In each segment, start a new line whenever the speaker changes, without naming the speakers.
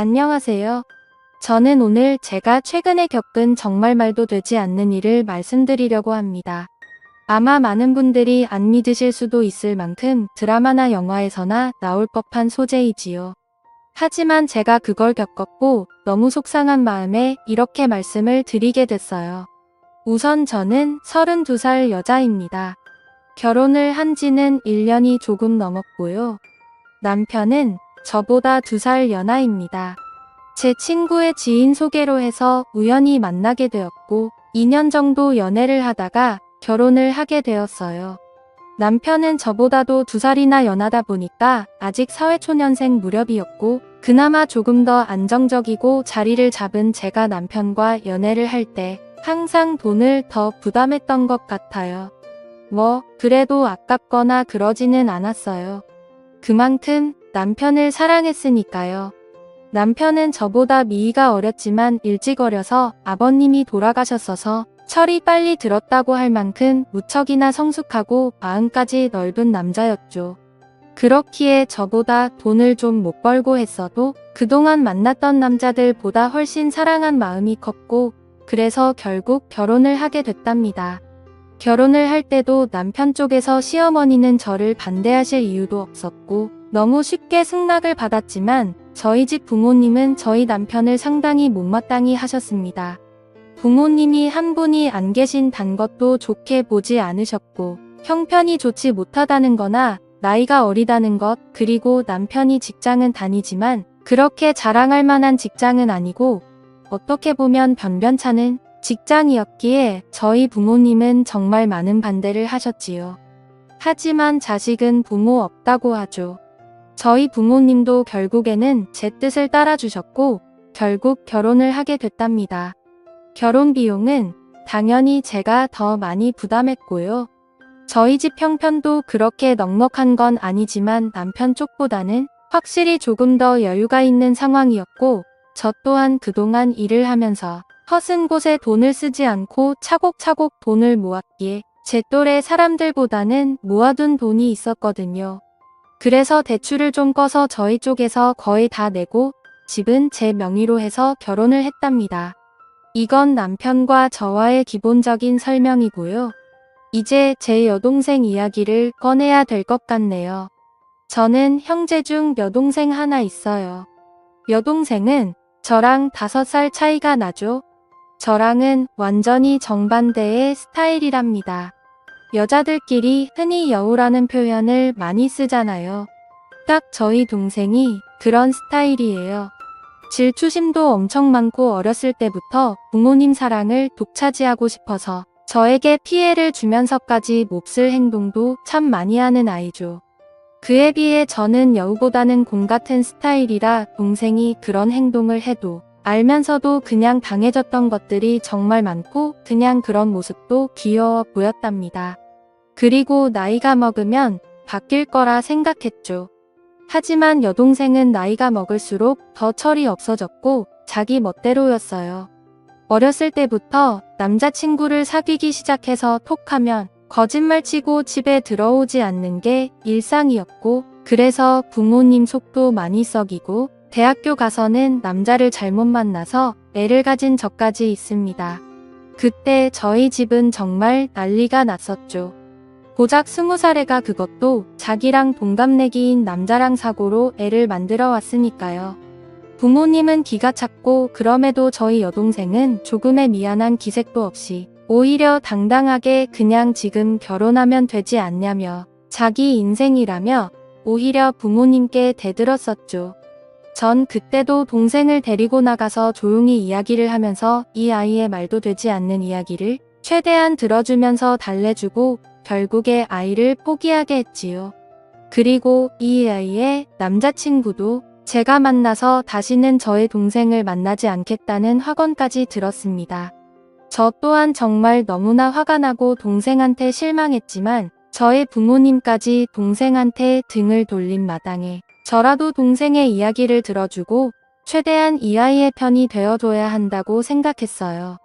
안녕하세요. 저는 오늘 제가 최근에 겪은 정말 말도 되지 않는 일을 말씀드리려고 합니다. 아마 많은 분들이 안 믿으실 수도 있을 만큼 드라마나 영화에서나 나올 법한 소재이지요. 하지만 제가 그걸 겪었고 너무 속상한 마음에 이렇게 말씀을 드리게 됐어요. 우선 저는 32살 여자입니다. 결혼을 한 지는 1년이 조금 넘었고요. 남편은 저보다 2살 연하입니다. 제 친구의 지인 소개로 해서 우연히 만나게 되었고 2년 정도 연애를 하다가 결혼을 하게 되었어요. 남편은 저보다도 2살이나 연하다 보니까 아직 사회초년생 무렵이었고 그나마 조금 더 안정적이고 자리를 잡은 제가 남편과 연애를 할 때 항상 돈을 더 부담했던 것 같아요. 그래도 아깝거나 그러지는 않았어요. 그만큼 남편을 사랑했으니까요. 남편은 저보다 미이가 어렸지만 일찍 어려서 아버님이 돌아가셨어서 철이 빨리 들었다고 할 만큼 무척이나 성숙하고 마음까지 넓은 남자였죠. 그렇기에 저보다 돈을 좀 못 벌고 했어도 그동안 만났던 남자들보다 훨씬 사랑한 마음이 컸고 그래서 결국 결혼을 하게 됐답니다. 결혼을 할 때도 남편 쪽에서 시어머니는 저를 반대하실 이유도 없었고 너무 쉽게 승낙을 받았지만 저희 집 부모님은 저희 남편을 상당히 못마땅히 하셨습니다. 부모님이 한 분이 안 계신단 것도 좋게 보지 않으셨고 형편이 좋지 못하다는 거나 나이가 어리다는 것 그리고 남편이 직장은 다니지만 그렇게 자랑할 만한 직장은 아니고 어떻게 보면 변변찮은 직장이었기에 저희 부모님은 정말 많은 반대를 하셨지요. 하지만 자식은 부모 없다고 하죠. 저희 부모님도 결국에는 제 뜻을 따라주셨고 결국 결혼을 하게 됐답니다. 결혼 비용은 당연히 제가 더 많이 부담했고요. 저희 집 형편도 그렇게 넉넉한 건 아니지만 남편 쪽보다는 확실히 조금 더 여유가 있는 상황이었고 저 또한 그동안 일을 하면서 허슨 곳에 돈을 쓰지 않고 차곡차곡 돈을 모았기에 제 또래 사람들보다는 모아둔 돈이 있었거든요. 그래서 대출을 좀 꺼서 저희 쪽에서 거의 다 내고 집은 제 명의로 해서 결혼을 했답니다. 이건 남편과 저와의 기본적인 설명이고요. 이제 제 여동생 이야기를 꺼내야 될 것 같네요. 저는 형제 중 여동생 하나 있어요. 여동생은 저랑 5살 차이가 나죠. 저랑은 완전히 정반대의 스타일이랍니다. 여자들끼리 흔히 여우라는 표현을 많이 쓰잖아요. 딱 저희 동생이 그런 스타일이에요. 질투심도 엄청 많고 어렸을 때부터 부모님 사랑을 독차지하고 싶어서 저에게 피해를 주면서까지 몹쓸 행동도 참 많이 하는 아이죠. 그에 비해 저는 여우보다는 곰 같은 스타일이라 동생이 그런 행동을 해도 알면서도 그냥 당해졌던 것들이 정말 많고 그냥 그런 모습도 귀여워 보였답니다. 그리고 나이가 먹으면 바뀔 거라 생각했죠. 하지만 여동생은 나이가 먹을수록 더 철이 없어졌고 자기 멋대로였어요. 어렸을 때부터 남자친구를 사귀기 시작해서 톡하면 거짓말치고 집에 들어오지 않는 게 일상이었고 그래서 부모님 속도 많이 썩이고 대학교 가서는 남자를 잘못 만나서 애를 가진 적까지 있습니다. 그때 저희 집은 정말 난리가 났었죠. 고작 20살애가 그것도 자기랑 동갑내기인 남자랑 사고로 애를 만들어 왔으니까요. 부모님은 기가 찼고 그럼에도 저희 여동생은 조금의 미안한 기색도 없이 오히려 당당하게 그냥 지금 결혼하면 되지 않냐며 자기 인생이라며 오히려 부모님께 대들었었죠. 전 그때도 동생을 데리고 나가서 조용히 이야기를 하면서 이 아이의 말도 되지 않는 이야기를 최대한 들어주면서 달래주고 결국에 아이를 포기하게 했지요. 그리고 이 아이의 남자친구도 제가 만나서 다시는 저의 동생을 만나지 않겠다는 확언까지 들었습니다. 저 또한 정말 너무나 화가 나고 동생한테 실망했지만 저의 부모님까지 동생한테 등을 돌린 마당에 저라도 동생의 이야기를 들어주고 최대한 이 아이의 편이 되어줘야 한다고 생각했어요.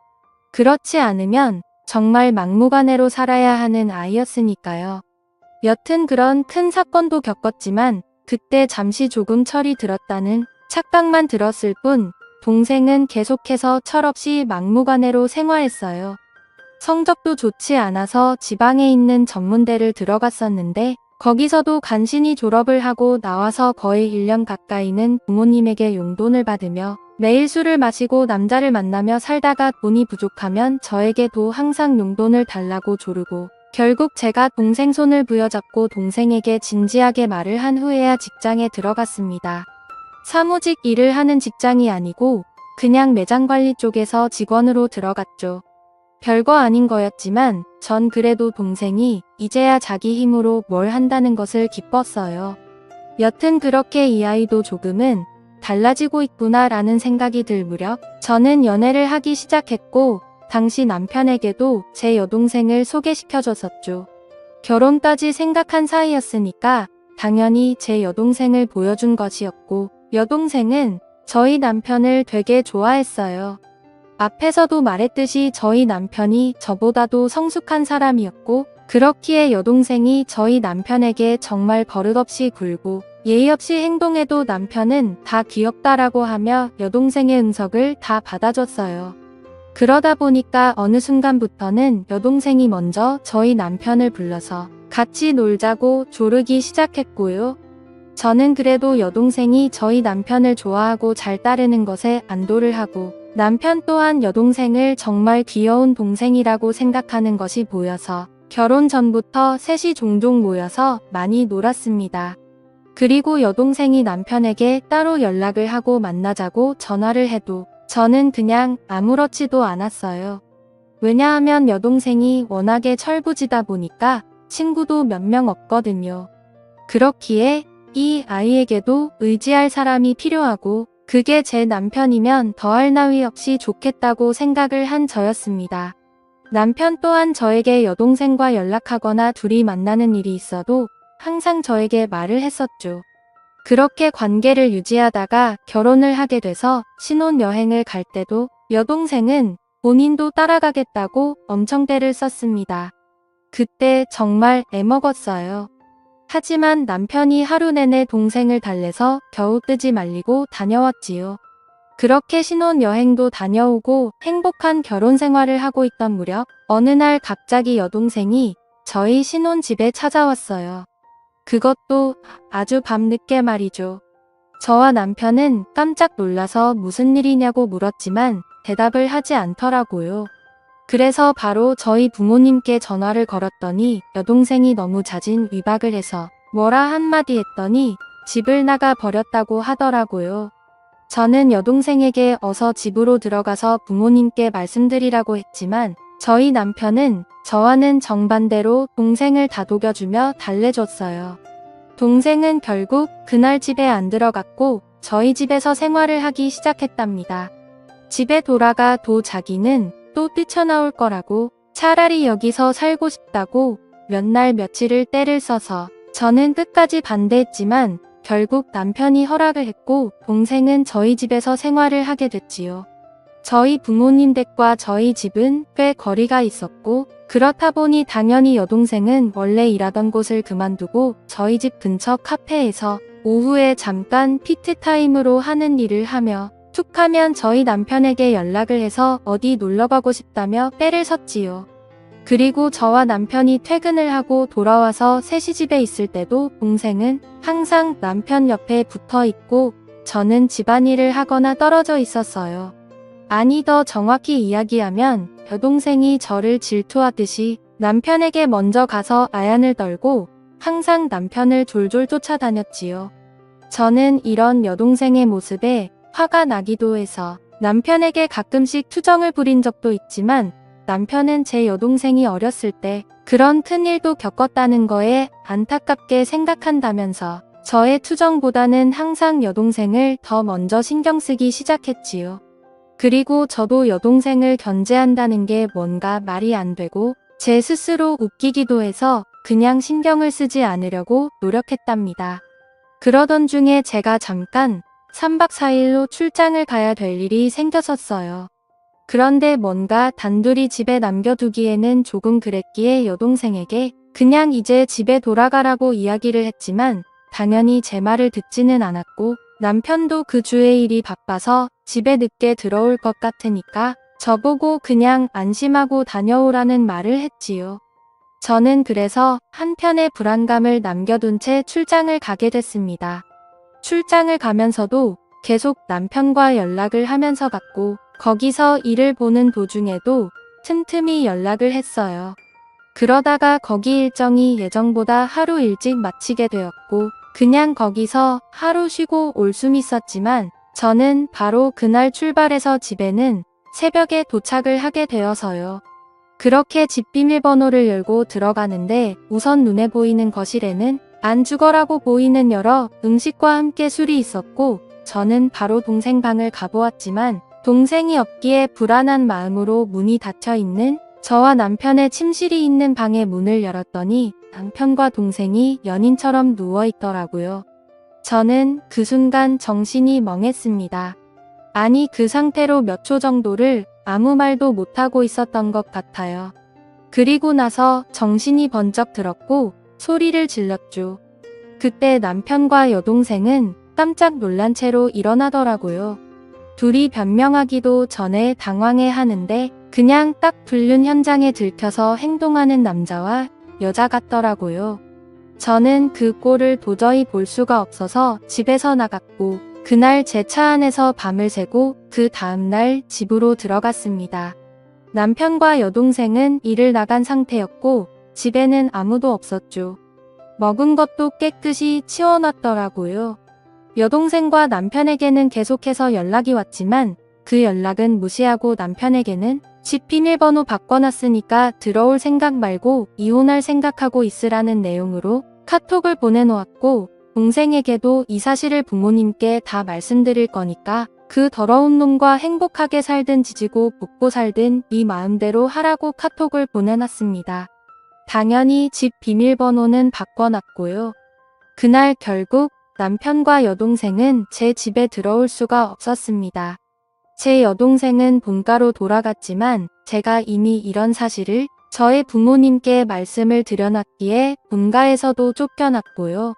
그렇지 않으면 정말 막무가내로 살아야 하는 아이였으니까요. 여튼 그런 큰 사건도 겪었지만 그때 잠시 조금 철이 들었다는 착각만 들었을 뿐 동생은 계속해서 철없이 막무가내로 생활했어요. 성적도 좋지 않아서 지방에 있는 전문대를 들어갔었는데 거기서도 간신히 졸업을 하고 나와서 거의 1년 가까이는 부모님에게 용돈을 받으며 매일 술을 마시고 남자를 만나며 살다가 돈이 부족하면 저에게도 항상 용돈을 달라고 조르고 결국 제가 동생 손을 부여잡고 동생에게 진지하게 말을 한 후에야 직장에 들어갔습니다. 사무직 일을 하는 직장이 아니고 그냥 매장 관리 쪽에서 직원으로 들어갔죠. 별거 아닌 거였지만 전 그래도 동생이 이제야 자기 힘으로 뭘 한다는 것을 기뻤어요. 여튼 그렇게 이 아이도 조금은 달라지고 있구나라는 생각이 들 무렵 저는 연애를 하기 시작했고 당시 남편에게도 제 여동생을 소개시켜줬었죠. 결혼까지 생각한 사이였으니까 당연히 제 여동생을 보여준 것이었고 여동생은 저희 남편을 되게 좋아했어요. 앞에서도 말했듯이 저희 남편이 저보다도 성숙한 사람이었고 그렇기에 여동생이 저희 남편에게 정말 버릇없이 굴고 예의 없이 행동해도 남편은 다 귀엽다라고 하며 여동생의 응석을 다 받아줬어요. 그러다 보니까 어느 순간부터는 여동생이 먼저 저희 남편을 불러서 같이 놀자고 조르기 시작했고요. 저는 그래도 여동생이 저희 남편을 좋아하고 잘 따르는 것에 안도를 하고 남편 또한 여동생을 정말 귀여운 동생이라고 생각하는 것이 보여서 결혼 전부터 셋이 종종 모여서 많이 놀았습니다. 그리고 여동생이 남편에게 따로 연락을 하고 만나자고 전화를 해도 저는 그냥 아무렇지도 않았어요. 왜냐하면 여동생이 워낙에 철부지다 보니까 친구도 몇 명 없거든요. 그렇기에 이 아이에게도 의지할 사람이 필요하고 그게 제 남편이면 더할 나위 없이 좋겠다고 생각을 한 저였습니다. 남편 또한 저에게 여동생과 연락하거나 둘이 만나는 일이 있어도 항상 저에게 말을 했었죠. 그렇게 관계를 유지하다가 결혼을 하게 돼서 신혼여행을 갈 때도 여동생은 본인도 따라가겠다고 엄청 떼를 썼습니다. 그때 정말 애먹었어요. 하지만 남편이 하루 내내 동생을 달래서 겨우 뜨지 말리고 다녀왔지요. 그렇게 신혼여행도 다녀오고 행복한 결혼 생활을 하고 있던 무렵 어느 날 갑자기 여동생이 저희 신혼집에 찾아왔어요. 그것도 아주 밤늦게 말이죠. 저와 남편은 깜짝 놀라서 무슨 일이냐고 물었지만 대답을 하지 않더라고요. 그래서 바로 저희 부모님께 전화를 걸었더니 여동생이 너무 잦은 위박을 해서 뭐라 한마디 했더니 집을 나가 버렸다고 하더라고요. 저는 여동생에게 어서 집으로 들어가서 부모님께 말씀드리라고 했지만 저희 남편은 저와는 정반대로 동생을 다독여주며 달래줬어요. 동생은 결국 그날 집에 안 들어갔고 저희 집에서 생활을 하기 시작했답니다. 집에 돌아가도 자기는 또 뛰쳐나올 거라고 차라리 여기서 살고 싶다고 몇 날 며칠을 떼를 써서 저는 끝까지 반대했지만 결국 남편이 허락을 했고 동생은 저희 집에서 생활을 하게 됐지요. 저희 부모님 댁과 저희 집은 꽤 거리가 있었고 그렇다 보니 당연히 여동생은 원래 일하던 곳을 그만두고 저희 집 근처 카페에서 오후에 잠깐 피트타임으로 하는 일을 하며 툭하면 저희 남편에게 연락을 해서 어디 놀러가고 싶다며 떼를 섰지요. 그리고 저와 남편이 퇴근을 하고 돌아와서 셋이 집에 있을 때도 동생은 항상 남편 옆에 붙어 있고 저는 집안일을 하거나 떨어져 있었어요. 아니 더 정확히 이야기하면 여동생이 저를 질투하듯이 남편에게 먼저 가서 아얀을 떨고 항상 남편을 졸졸 쫓아다녔지요. 저는 이런 여동생의 모습에 화가 나기도 해서 남편에게 가끔씩 투정을 부린 적도 있지만 남편은 제 여동생이 어렸을 때 그런 큰일도 겪었다는 거에 안타깝게 생각한다면서 저의 투정보다는 항상 여동생을 더 먼저 신경 쓰기 시작했지요. 그리고 저도 여동생을 견제한다는 게 뭔가 말이 안 되고 제 스스로 웃기기도 해서 그냥 신경을 쓰지 않으려고 노력했답니다. 그러던 중에 제가 잠깐 3박 4일로 출장을 가야 될 일이 생겼었어요. 그런데 뭔가 단둘이 집에 남겨두기에는 조금 그랬기에 여동생에게 그냥 이제 집에 돌아가라고 이야기를 했지만 당연히 제 말을 듣지는 않았고 남편도 그 주에 일이 바빠서 집에 늦게 들어올 것 같으니까 저보고 그냥 안심하고 다녀오라는 말을 했지요. 저는 그래서 한편의 불안감을 남겨둔 채 출장을 가게 됐습니다. 출장을 가면서도 계속 남편과 연락을 하면서 갔고, 거기서 일을 보는 도중에도 틈틈이 연락을 했어요. 그러다가 거기 일정이 예정보다 하루 일찍 마치게 되었고, 그냥 거기서 하루 쉬고 올 순 있었지만 저는 바로 그날 출발해서 집에는 새벽에 도착을 하게 되어서요. 그렇게 집 비밀번호를 열고 들어가는데 우선 눈에 보이는 거실에는 안주거라고 보이는 여러 음식과 함께 술이 있었고, 저는 바로 동생 방을 가보았지만 동생이 없기에 불안한 마음으로 문이 닫혀 있는 저와 남편의 침실이 있는 방의 문을 열었더니 남편과 동생이 연인처럼 누워 있더라고요. 저는 그 순간 정신이 멍했습니다. 아니, 그 상태로 몇 초 정도를 아무 말도 못하고 있었던 것 같아요. 그리고 나서 정신이 번쩍 들었고 소리를 질렀죠. 그때 남편과 여동생은 깜짝 놀란 채로 일어나더라고요. 둘이 변명하기도 전에 당황해 하는데 그냥 딱 불륜 현장에 들켜서 행동하는 남자와 여자 같더라고요. 저는 그 꼴을 도저히 볼 수가 없어서 집에서 나갔고, 그날 제 차 안에서 밤을 새고 그 다음날 집으로 들어갔습니다. 남편과 여동생은 일을 나간 상태였고 집에는 아무도 없었죠. 먹은 것도 깨끗이 치워놨더라고요. 여동생과 남편에게는 계속해서 연락이 왔지만 그 연락은 무시하고 남편에게는 집 비밀번호 바꿔놨으니까 들어올 생각 말고 이혼할 생각하고 있으라는 내용으로 카톡을 보내놓았고, 동생에게도 이 사실을 부모님께 다 말씀드릴 거니까 그 더러운 놈과 행복하게 살든 지지고 볶고 살든 네 마음대로 하라고 카톡을 보내놨습니다. 당연히 집 비밀번호는 바꿔놨고요. 그날 결국 남편과 여동생은 제 집에 들어올 수가 없었습니다. 제 여동생은 본가로 돌아갔지만 제가 이미 이런 사실을 저의 부모님께 말씀을 드려놨기에 본가에서도 쫓겨났고요.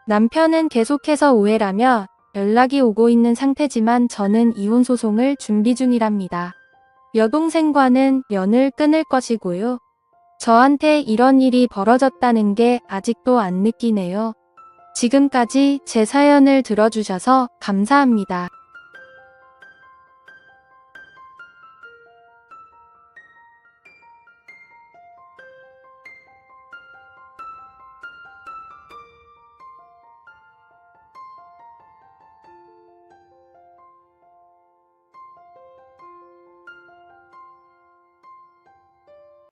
남편은 계속해서 오해라며 연락이 오고 있는 상태지만 저는 이혼 소송을 준비 중이랍니다. 여동생과는 연을 끊을 것이고요. 저한테 이런 일이 벌어졌다는 게 아직도 안 느끼네요. 지금까지 제 사연을 들어주셔서 감사합니다.